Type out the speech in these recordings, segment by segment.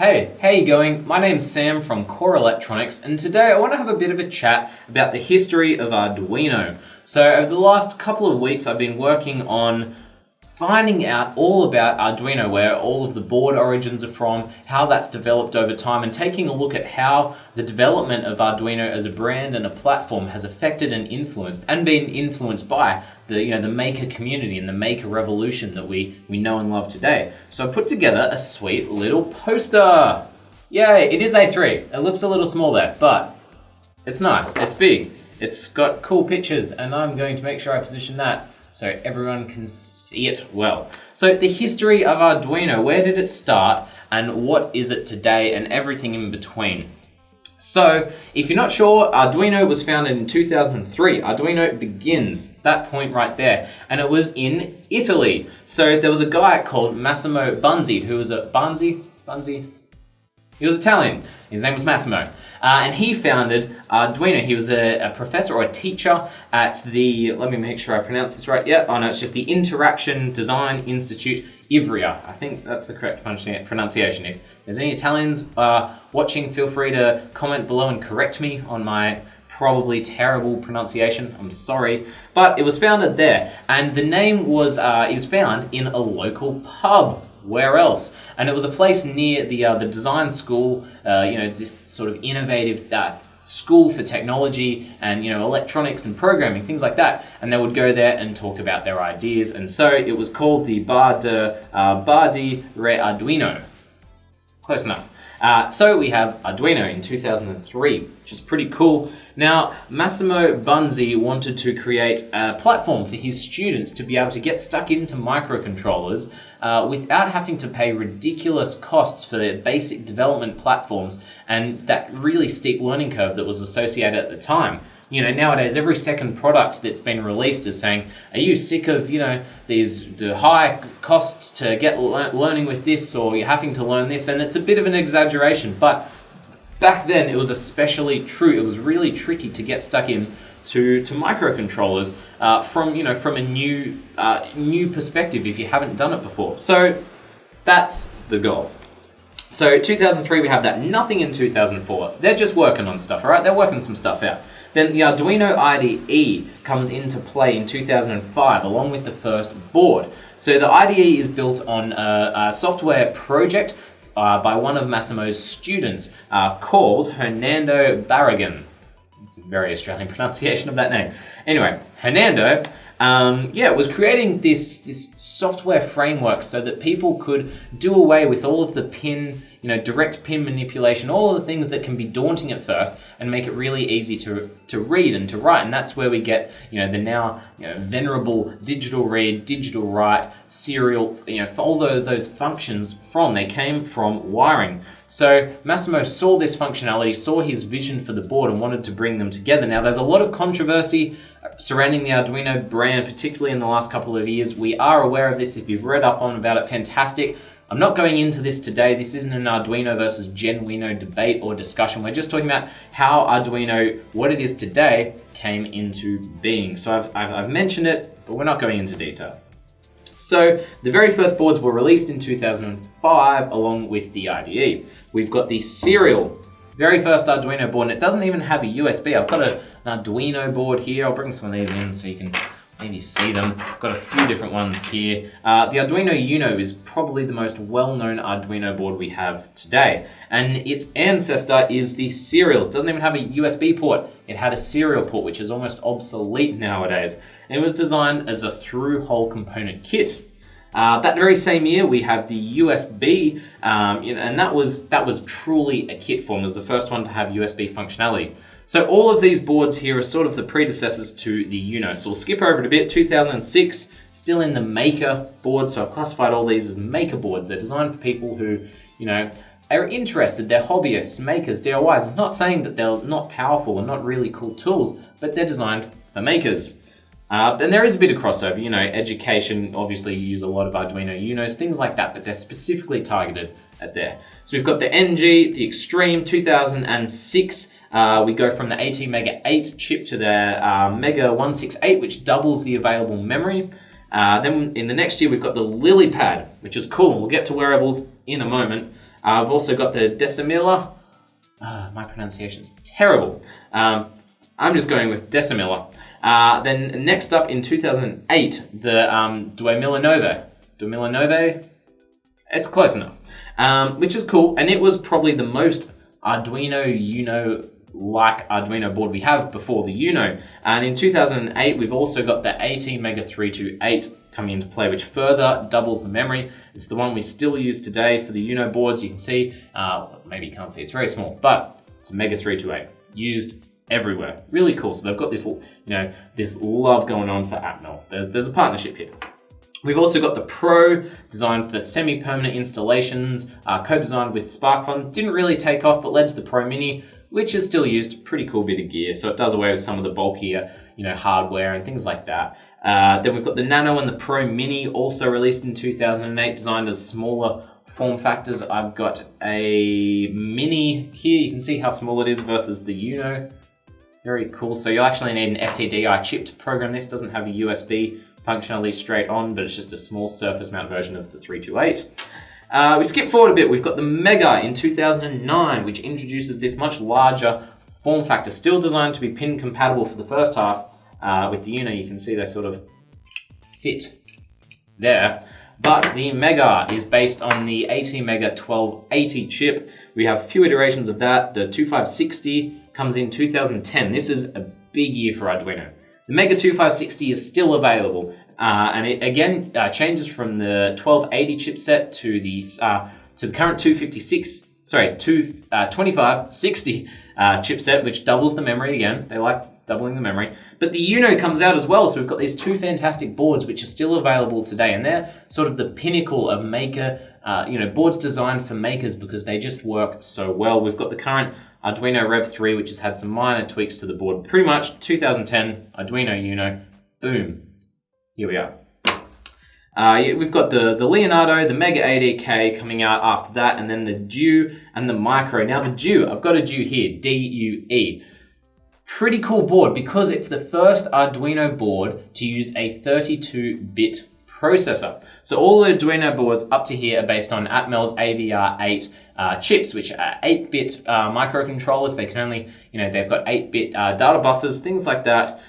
Hey, how you going? My name's Sam from Core Electronics, and today I want to have a bit of a chat about the history of Arduino. So over the last couple of weeks I've been working on finding out all about Arduino, where all of the board origins are from, how that's developed over time, and taking a look at how the development of Arduino as a brand and a platform has affected and influenced, and been influenced by the maker community and the maker revolution that we know and love today. So I put together a sweet little poster. Yay, it is A3. It looks a little small there, but it's nice, it's big, it's got cool pictures, and I'm going to make sure I position that so everyone can see it well. So the history of Arduino, where did it start and what is it today, and everything in between. So if you're not sure, Arduino was founded in 2003. Arduino begins, that point right there, and it was in Italy. So there was a guy called Massimo Bunzi, who was he was Italian. His name was Massimo. And he founded Arduino. He was a professor or a teacher at the, let me make sure I pronounce this right. Yeah, oh no, it's just the Interaction Design Institute, Ivrea. I think that's the correct pronunciation. If there's any Italians watching, feel free to comment below and correct me on my probably terrible pronunciation. I'm sorry. But it was founded there. And the name is found in a local pub. Where else? And it was a place near the design school, this sort of innovative school for technology and electronics and programming, things like that. And they would go there and talk about their ideas. And so it was called the Bar di Re Arduino. Close enough. So we have Arduino in 2003, which is pretty cool. Now, Massimo Bunzi wanted to create a platform for his students to be able to get stuck into microcontrollers without having to pay ridiculous costs for their basic development platforms and that really steep learning curve that was associated at the time. Nowadays, every second product that's been released is saying, are you sick of, the high costs to get learning with this, or you're having to learn this? And it's a bit of an exaggeration, but back then it was especially true. It was really tricky to get stuck in to microcontrollers from a new perspective if you haven't done it before. So that's the goal. So 2003, we have that. Nothing in 2004. They're just working on stuff, all right? They're working some stuff out. Then the Arduino IDE comes into play in 2005, along with the first board. So the IDE is built on a software project by one of Massimo's students called Hernando Barragan. It's a very Australian pronunciation of that name. Anyway, Hernando was creating this software framework so that people could do away with all of the direct pin manipulation, all of the things that can be daunting at first, and make it really easy to read and to write. And that's where we get the now venerable digital read, digital write, serial, for all those functions they came from wiring. So Massimo saw this functionality, saw his vision for the board, and wanted to bring them together. Now there's a lot of controversy surrounding the Arduino brand, particularly in the last couple of years. We are aware of this. If you've read up on about it, fantastic. I'm not going into this today. This isn't an Arduino versus Genuino debate or discussion. We're just talking about how Arduino, what it is today, came into being. So I've mentioned it, but we're not going into detail. So the very first boards were released in 2005 along with the IDE. We've got the serial, very first Arduino board, and it doesn't even have a USB. I've got an Arduino board here. I'll bring some of these in so you can maybe see them. I've got a few different ones here. The Arduino Uno is probably the most well-known Arduino board we have today. And its ancestor is the serial. It doesn't even have a USB port. It had a serial port, which is almost obsolete nowadays. And it was designed as a through-hole component kit. That very same year, we have the USB, and that was truly a kit form. It was the first one to have USB functionality. So all of these boards here are sort of the predecessors to the Uno. So we'll skip over it a bit. 2006, still in the maker board. So I've classified all these as maker boards. They're designed for people who, are interested. They're hobbyists, makers, DIYs. It's not saying that they're not powerful and not really cool tools, but they're designed for makers. And there is a bit of crossover, education, obviously you use a lot of Arduino Unos, things like that, but they're specifically targeted at there. So we've got the NG, the Extreme, 2006. We go from the AT Mega 8 chip to the Mega 168, which doubles the available memory. Then in the next year, we've got the Lily Pad, which is cool. We'll get to wearables in a moment. I've also got the Decimilla. My pronunciation's terrible. I'm just going with Decimilla. Then next up in 2008, the Duemilla Nove. It's close enough, which is cool, and it was probably the most Arduino Uno-like Arduino board we have before the Uno. And in 2008, we've also got the AT Mega 328 coming into play, which further doubles the memory. It's the one we still use today for the Uno boards. You can see, maybe you can't see, it's very small, but it's a Mega 328, used everywhere. Really cool. So they've got this, this love going on for Atmel. There's a partnership here. We've also got the Pro, designed for semi-permanent installations, co-designed with SparkFun. Didn't really take off, but led to the Pro Mini, which is still used. Pretty cool bit of gear. So it does away with some of the bulkier, hardware and things like that. Then we've got the Nano and the Pro Mini, also released in 2008, designed as smaller form factors. I've got a Mini here. You can see how small it is versus the Uno. Very cool. So you'll actually need an FTDI chip to program this. Doesn't have a USB functionally straight on, but it's just a small surface mount version of the 328. We skip forward a bit. We've got the Mega in 2009, which introduces this much larger form factor, still designed to be pin compatible for the first half. With the Uno, you can see they sort of fit there. But the Mega is based on the AT Mega 1280 chip. We have a few iterations of that. The 2560 comes in 2010. This is a big year for Arduino. The Mega 2560 is still available, and it again changes from the 1280 chipset to the current 2560 chipset, which doubles the memory again. They like doubling the memory. But the Uno comes out as well, so we've got these two fantastic boards which are still available today, and they're sort of the pinnacle of maker, boards designed for makers because they just work so well. We've got the current Arduino Rev 3, which has had some minor tweaks to the board. Pretty much 2010 Arduino Uno, boom, here we are. We've got the Leonardo, the Mega ADK coming out after that, and then the Due and the Micro. Now the Due, I've got a Due here, DUE. Pretty cool board because it's the first Arduino board to use a 32-bit processor. So all the Arduino boards up to here are based on Atmel's AVR8 chips, which are 8-bit microcontrollers. They can only, they've got 8-bit data buses, things like that.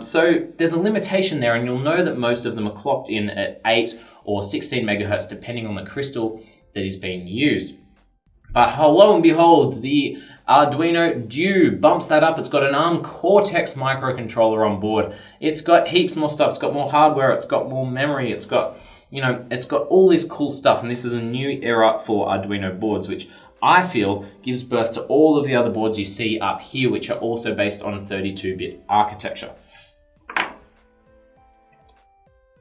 So there's a limitation there, and you'll know that most of them are clocked in at 8 or 16 megahertz, depending on the crystal that is being used. But lo and behold, the Arduino Due bumps that up. It's got an ARM Cortex microcontroller on board. It's got heaps more stuff. It's got more hardware. It's got more memory. It's got, it's got all this cool stuff. And this is a new era for Arduino boards, which I feel gives birth to all of the other boards you see up here, which are also based on a 32-bit architecture.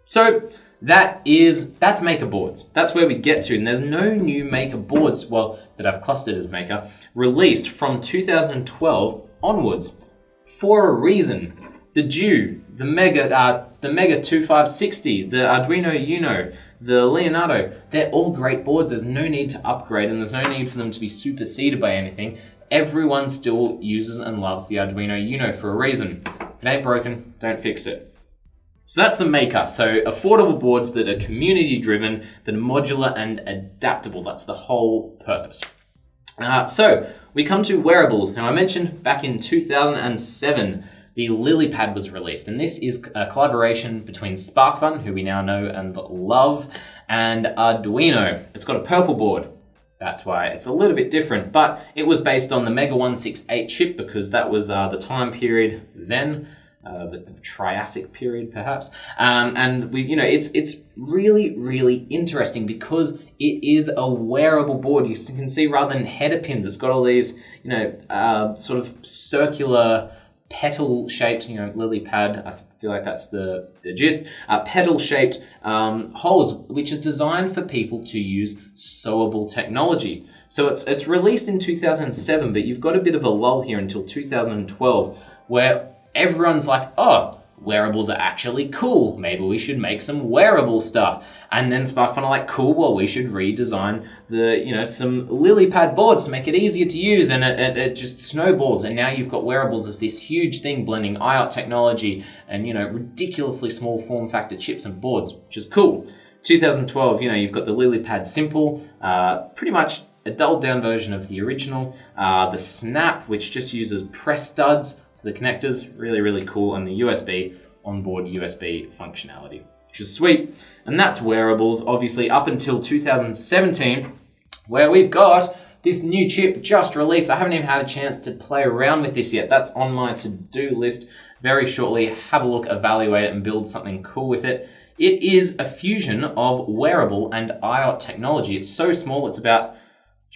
So that's Maker boards. That's where we get to, and there's no new Maker boards, that I've clustered as Maker, released from 2012 onwards. For a reason. The Due, the Mega 2560, the Arduino Uno, the Leonardo, they're all great boards. There's no need to upgrade, and there's no need for them to be superseded by anything. Everyone still uses and loves the Arduino Uno for a reason. If it ain't broken, don't fix it. So that's the Maker. So affordable boards that are community driven, that are modular and adaptable. That's the whole purpose. So we come to wearables. Now I mentioned back in 2007, the LilyPad was released, and this is a collaboration between SparkFun, who we now know and love, and Arduino. It's got a purple board. That's why it's a little bit different, but it was based on the Mega 168 chip because that was the time period then. The Triassic period, perhaps, and it's really, really interesting because it is a wearable board. You can see rather than header pins, it's got all these, sort of circular petal-shaped, lily pad. I feel like that's the gist. Petal-shaped holes, which is designed for people to use sewable technology. So it's released in 2007, but you've got a bit of a lull here until 2012, where everyone's like, oh, wearables are actually cool. Maybe we should make some wearable stuff. And then SparkFun are like, cool, well, we should redesign some LilyPad boards to make it easier to use. And it just snowballs. And now you've got wearables as this huge thing blending IoT technology and, ridiculously small form factor chips and boards, which is cool. 2012, you've got the LilyPad Simple, pretty much a dulled down version of the original. The Snap, which just uses press studs for the connectors, really, really cool, and the USB, onboard USB functionality, which is sweet. And that's wearables, obviously, up until 2017, where we've got this new chip just released. I haven't even had a chance to play around with this yet. That's on my to-do list very shortly. Have a look, evaluate it, and build something cool with it. It is a fusion of wearable and IoT technology. It's so small, it's about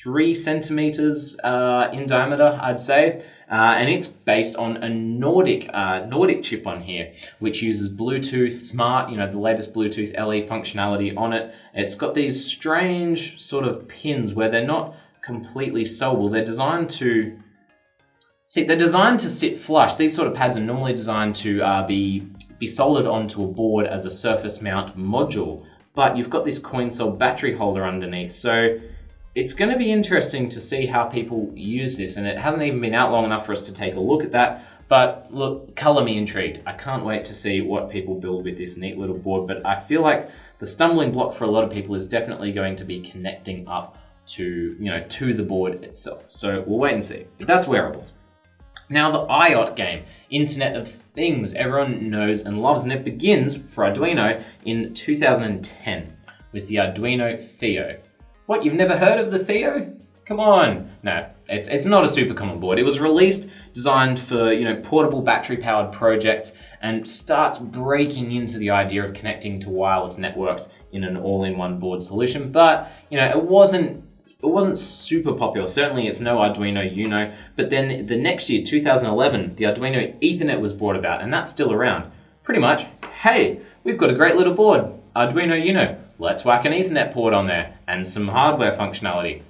3 centimeters in diameter, I'd say. And it's based on a Nordic chip on here, which uses Bluetooth Smart, the latest Bluetooth LE functionality on it. It's got these strange sort of pins where they're not completely sewable. They're designed to sit flush. These sort of pads are normally designed to be soldered onto a board as a surface mount module, but you've got this coin cell battery holder underneath. So it's going to be interesting to see how people use this, and it hasn't even been out long enough for us to take a look at that. But look, color me intrigued. I can't wait to see what people build with this neat little board, but I feel like the stumbling block for a lot of people is definitely going to be connecting up to the board itself. So we'll wait and see. But that's wearables. Now the IoT game, Internet of Things, everyone knows and loves, and it begins for Arduino in 2010 with the Arduino Theo. What, you've never heard of the Theo? Come on. No, it's not a super common board. It was released, designed for portable battery-powered projects, and starts breaking into the idea of connecting to wireless networks in an all-in-one board solution. But it wasn't super popular. Certainly it's no Arduino Uno, but then the next year, 2011, the Arduino Ethernet was brought about, and that's still around. Pretty much, hey, we've got a great little board, Arduino Uno. Let's whack an Ethernet port on there and some hardware functionality.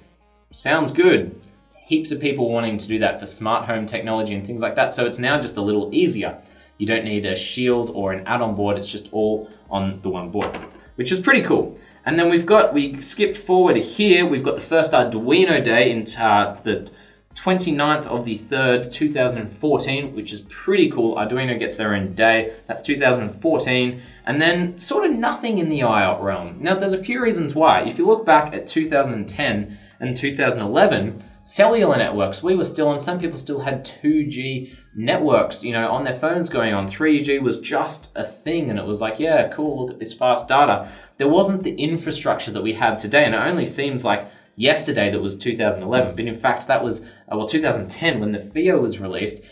Sounds good. Heaps of people wanting to do that for smart home technology and things like that, so it's now just a little easier. You don't need a shield or an add-on board, it's just all on the one board, which is pretty cool. And then we skipped forward here, we've got the first Arduino Day in the 29th of the 3rd, 2014, which is pretty cool. Arduino gets their own day. That's 2014. And then sort of nothing in the IoT realm. Now, there's a few reasons why. If you look back at 2010 and 2011, cellular networks, we were still on, some people still had 2G networks, on their phones going on. 3G was just a thing, and it was like, yeah, cool, look at this fast data. There wasn't the infrastructure that we have today, and it only seems like yesterday that was 2011, but in fact that was 2010 when the Theo was released,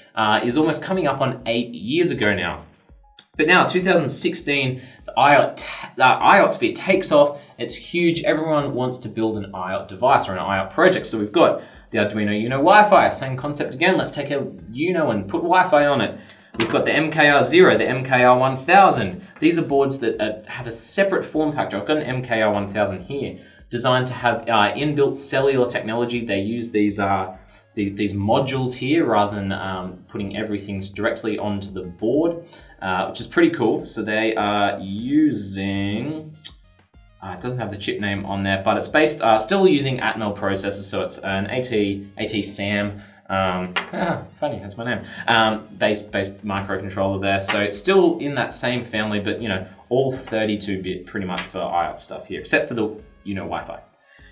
is almost coming up on 8 years ago now. But now 2016, the IoT sphere takes off. It's huge. Everyone wants to build an IoT device or an IoT project. So we've got the Arduino Uno Wi-Fi, same concept again. Let's take a Uno and put Wi-Fi on it. We've got the MKR0, the MKR1000. These are boards that have a separate form factor. I've got an MKR1000 here, designed to have inbuilt cellular technology. They use these modules here rather than putting everything directly onto the board, which is pretty cool. So they are using, it doesn't have the chip name on there, but it's based, still using Atmel processors. So it's an AT SAM, funny, that's my name, based microcontroller there. So it's still in that same family, but all 32-bit pretty much for IoT stuff here, except for the Wi-Fi.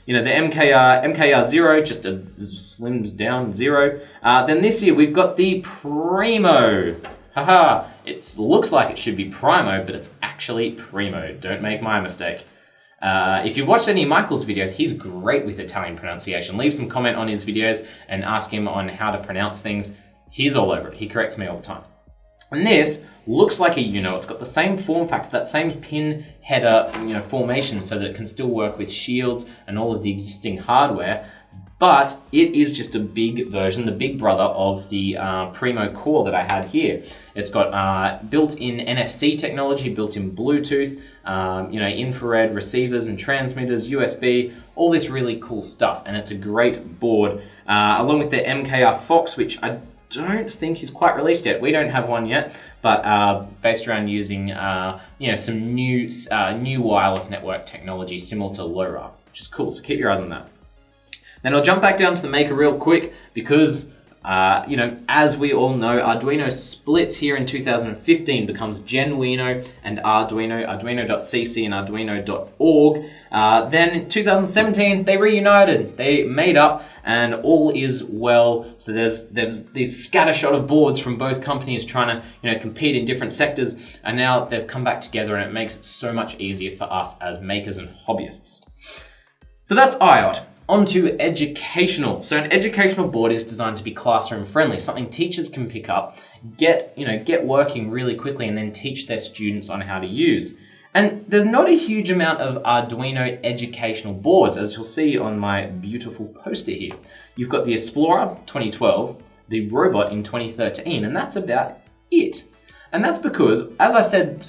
The MKR0, just a slimmed down 0. Then this year we've got the Primo. Haha, it looks like it should be Primo, but it's actually Primo. Don't make my mistake. If you've watched any of Michael's videos, he's great with Italian pronunciation. Leave some comment on his videos and ask him on how to pronounce things. He's all over it. He corrects me all the time. And this looks like a Uno. It's got the same form factor, that same pin header, formation, so that it can still work with shields and all of the existing hardware. But it is just a big version, the big brother of the Primo Core that I had here. It's got built-in NFC technology, built-in Bluetooth, infrared receivers and transmitters, USB, all this really cool stuff. And it's a great board, along with the MKR Fox, which I don't think is quite released yet. We don't have one yet, but based around using some new wireless network technology similar to LoRa, which is cool. So keep your eyes on that. Then I'll jump back down to the Maker real quick because As we all know, Arduino splits here in 2015, becomes Genuino and Arduino, Arduino.cc and Arduino.org. Then in 2017, they reunited, they made up, and all is well. So there's these scattershot of boards from both companies trying to compete in different sectors, and now they've come back together, and it makes it so much easier for us as makers and hobbyists. So that's IOT. On to educational. So an educational board is designed to be classroom friendly, something teachers can pick up, get working really quickly, and then teach their students on how to use. And there's not a huge amount of Arduino educational boards, as you'll see on my beautiful poster here. You've got the Explorer 2012, the Robot in 2013, and that's about it. And that's because, as I said,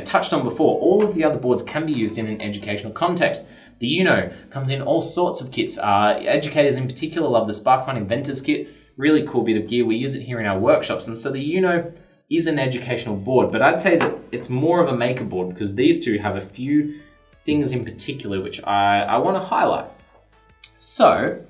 touched on before, all of the other boards can be used in an educational context. The Uno comes in all sorts of kits. Educators in particular love the SparkFun Inventors Kit. Really cool bit of gear. We use it here in our workshops. And so the Uno is an educational board, but I'd say that it's more of a maker board because these two have a few things in particular which I want to highlight. So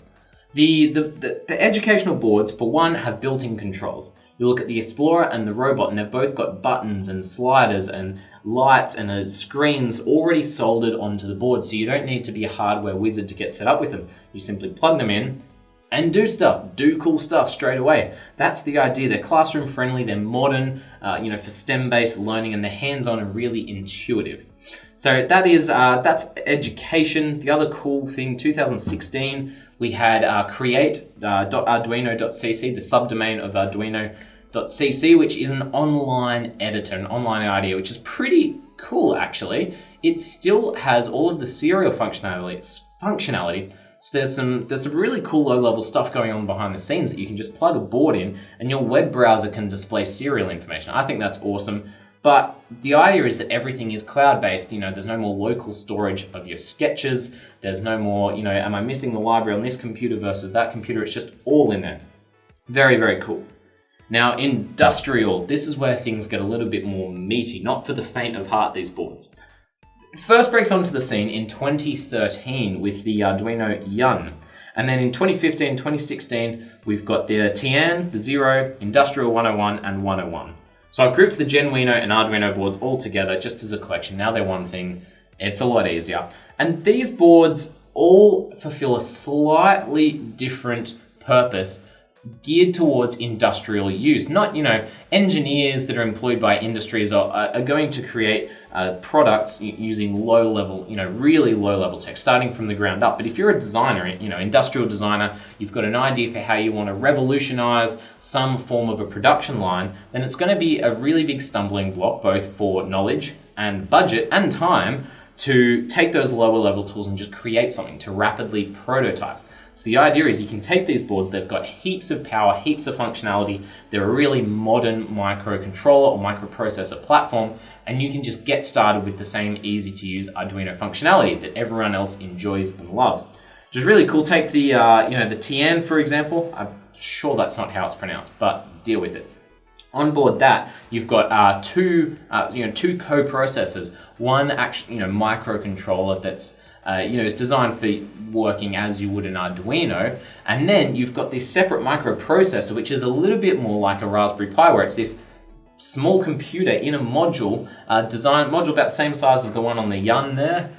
the educational boards, for one, have built-in controls. You look at the Explorer and the Robot, and they've both got buttons and sliders and lights and screens already soldered onto the board, so you don't need to be a hardware wizard to get set up with them. You simply plug them in and do cool stuff straight away. That's the idea. They're classroom friendly, they're modern, for STEM-based learning, and they're hands-on and really intuitive. So that's education. The other cool thing, 2016, we had create.arduino.cc, the subdomain of Arduino.cc, which is an online editor, an online IDE, which is pretty cool actually. It still has all of the serial functionality. So there's some really cool low-level stuff going on behind the scenes that you can just plug a board in and your web browser can display serial information. I think that's awesome. But the idea is that everything is cloud-based. There's no more local storage of your sketches. There's no more, am I missing the library on this computer versus that computer? It's just all in there. Very, very cool. Now, industrial. This is where things get a little bit more meaty. Not for the faint of heart, these boards. It first breaks onto the scene in 2013 with the Arduino Yun. And then in 2015, 2016, we've got the Tian, the Zero, Industrial 101, and 101. So I've grouped the Genuino and Arduino boards all together just as a collection. Now they're one thing. It's a lot easier. And these boards all fulfill a slightly different purpose geared towards industrial use. Not, engineers that are employed by industries are going to create products using low-level, really low-level tech, starting from the ground up. But if you're a designer, industrial designer, you've got an idea for how you want to revolutionize some form of a production line, then it's going to be a really big stumbling block, both for knowledge and budget and time, to take those lower-level tools and just create something, to rapidly prototype. So the idea is you can take these boards, they've got heaps of power, heaps of functionality, they're a really modern microcontroller or microprocessor platform, and you can just get started with the same easy-to-use Arduino functionality that everyone else enjoys and loves. Which is really cool. Take the the Tian, for example. I'm sure that's not how it's pronounced, but deal with it. On board that, you've got two co-processors. One microcontroller that's is designed for working as you would an Arduino, and then you've got this separate microprocessor, which is a little bit more like a Raspberry Pi, where it's this small computer in a module, module about the same size as the one on the Yun there,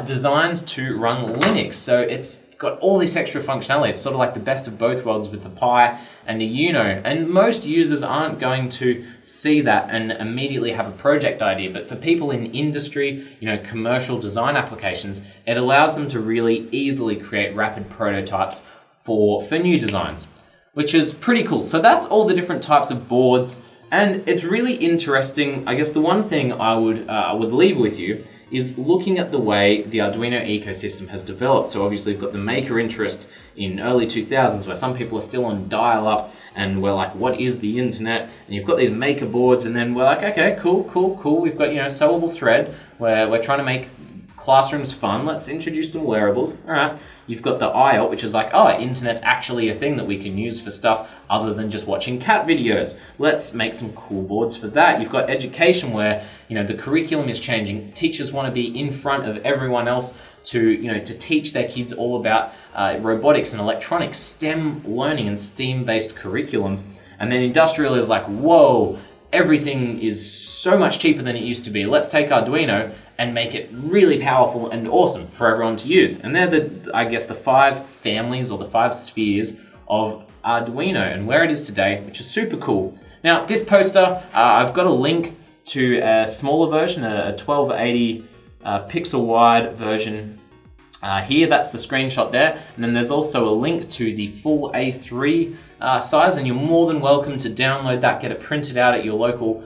designed to run Linux. So it's got all this extra functionality. It's sort of like the best of both worlds with the Pi and the Uno. And most users aren't going to see that and immediately have a project idea. But for people in industry, commercial design applications, it allows them to really easily create rapid prototypes for new designs, which is pretty cool. So that's all the different types of boards. And it's really interesting. I guess the one thing I would leave with you is looking at the way the Arduino ecosystem has developed. So obviously we've got the maker interest in early 2000s where some people are still on dial-up and we're like, what is the internet? And you've got these maker boards, and then we're like, okay, cool. We've got, sewable thread where we're trying to make Classroom's fun. Let's introduce some wearables. All right. You've got the IELT, which is like, oh, internet's actually a thing that we can use for stuff other than just watching cat videos. Let's make some cool boards for that. You've got education where, the curriculum is changing. Teachers want to be in front of everyone else to teach their kids all about robotics and electronics, STEM learning and STEAM-based curriculums. And then industrial is like, whoa, everything is so much cheaper than it used to be. Let's take Arduino and make it really powerful and awesome for everyone to use. And they're the 5 families or the 5 spheres of Arduino and where it is today, which is super cool. Now, this poster, I've got a link to a smaller version, a 1280 pixel wide version here. That's the screenshot there. And then there's also a link to the full A3 size, and you're more than welcome to download that, get it printed out at your local,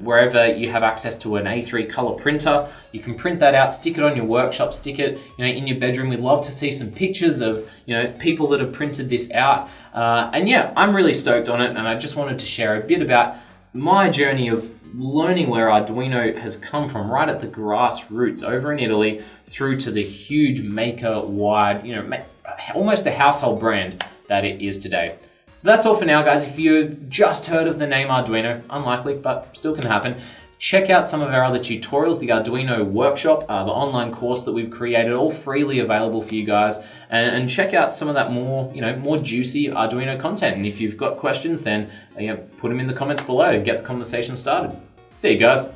wherever you have access to an A3 color printer. You can print that out, stick it on your workshop, stick it, in your bedroom. We'd love to see some pictures of, people that have printed this out. And yeah, I'm really stoked on it, and I just wanted to share a bit about my journey of learning where Arduino has come from, right at the grassroots over in Italy through to the huge maker-wide, almost a household brand that it is today. So that's all for now, guys. If you just heard of the name Arduino, unlikely, but still can happen, check out some of our other tutorials, the Arduino workshop, the online course that we've created, all freely available for you guys, and check out some of that more, more juicy Arduino content. And if you've got questions, then put them in the comments below and get the conversation started. See you guys.